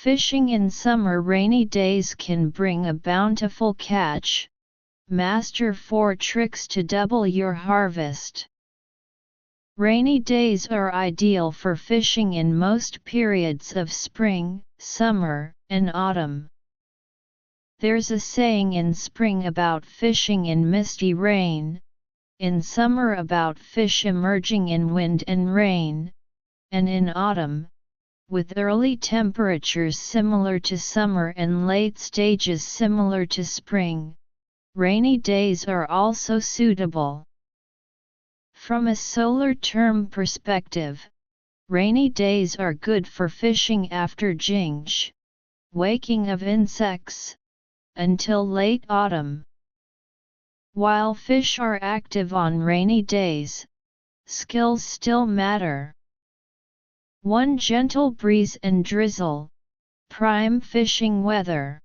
Fishing in summer rainy days can bring a bountiful catch. Master 4 tricks to double your harvest. Rainy days are ideal for fishing in most periods of spring, summer, and autumn. There's a saying in spring about fishing in misty rain, in summer about fish emerging in wind and rain, and in autumn, with early temperatures similar to summer and late stages similar to spring, rainy days are also suitable. From a solar term perspective, rainy days are good for fishing after Jingzhe, waking of insects, until late autumn. While fish are active on rainy days, skills still matter. One gentle breeze and drizzle, prime fishing weather.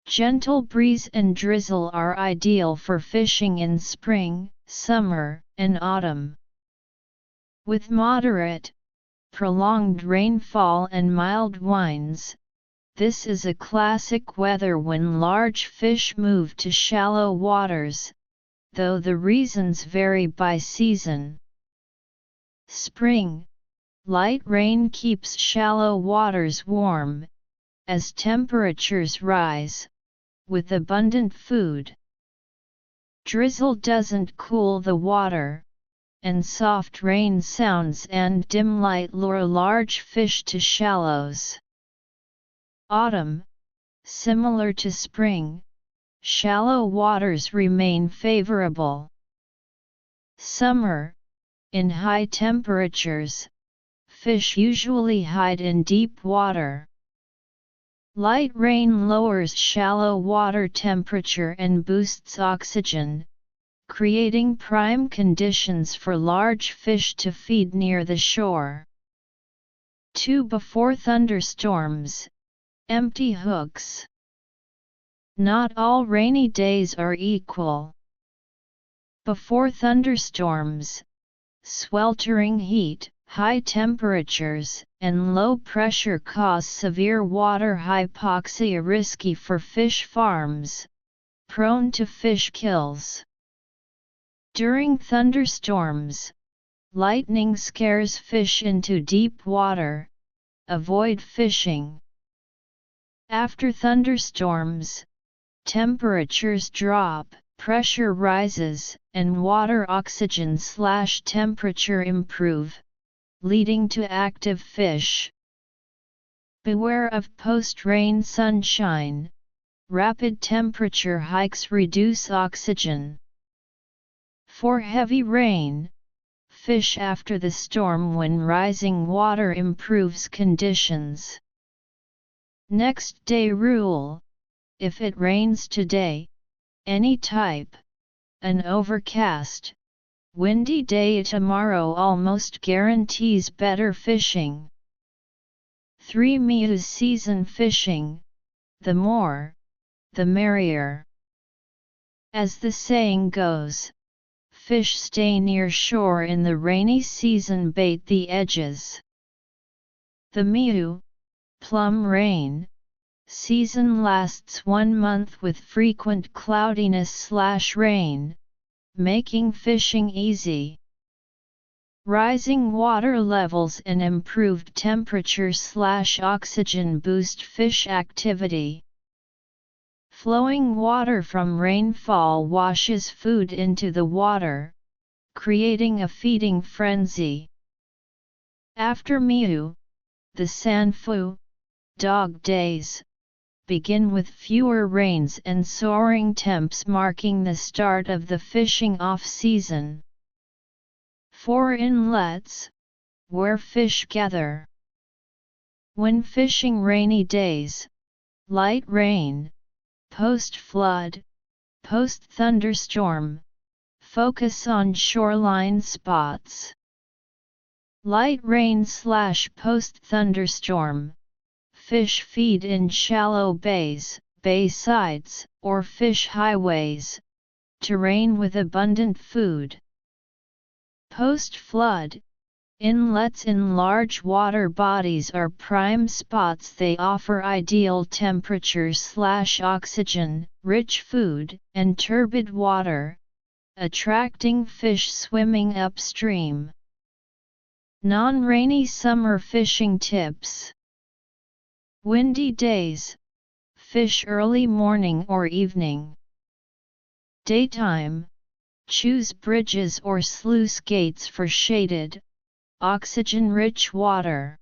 Gentle breeze and drizzle are ideal for fishing in spring, summer, and autumn. With moderate, prolonged rainfall and mild winds, this is a classic weather when large fish move to shallow waters, though the reasons vary by season. Spring, light rain keeps shallow waters warm, as temperatures rise, with abundant food. Drizzle doesn't cool the water, and soft rain sounds and dim light lure large fish to shallows. Autumn, similar to spring, shallow waters remain favorable. Summer, in high temperatures, fish usually hide in deep water. Light rain lowers shallow water temperature and boosts oxygen, creating prime conditions for large fish to feed near the shore. 2. Before thunderstorms, empty hooks. Not all rainy days are equal. Before thunderstorms, sweltering heat, high temperatures, and low pressure cause severe water hypoxia, risky for fish farms, prone to fish kills. During thunderstorms, lightning scares fish into deep water. Avoid fishing. After thunderstorms, temperatures drop, pressure rises, and water oxygen/temperature improve, leading to active fish. Beware of post-rain sunshine. Rapid temperature hikes reduce oxygen. For heavy rain, fish after the storm when rising water improves conditions. Next day rule: if it rains today, any type, an overcast, windy day tomorrow almost guarantees better fishing. 3. Season fishing, the more, the merrier. As the saying goes, fish stay near shore in the rainy season, bait the edges. The plum rain season lasts 1 month with frequent cloudiness/rain, making fishing easy. Rising water levels and improved temperature/oxygen boost fish activity. Flowing water from rainfall washes food into the water, creating a feeding frenzy. After the Sanfu, dog days, begin with fewer rains and soaring temps, marking the start of the fishing off-season. 4. Inlets, where fish gather. When fishing rainy days, light rain, post-flood, post-thunderstorm, focus on shoreline spots. Light rain/post-thunderstorm, fish feed in shallow bays, bay sides, or fish highways, terrain with abundant food. Post-flood, Inlets in large water bodies are prime spots. They offer ideal temperatures/oxygen, rich food, and turbid water, attracting fish swimming upstream. Non-rainy summer fishing tips. Windy days. Fish early morning or evening. Daytime. Choose bridges or sluice gates for shaded, oxygen-rich water.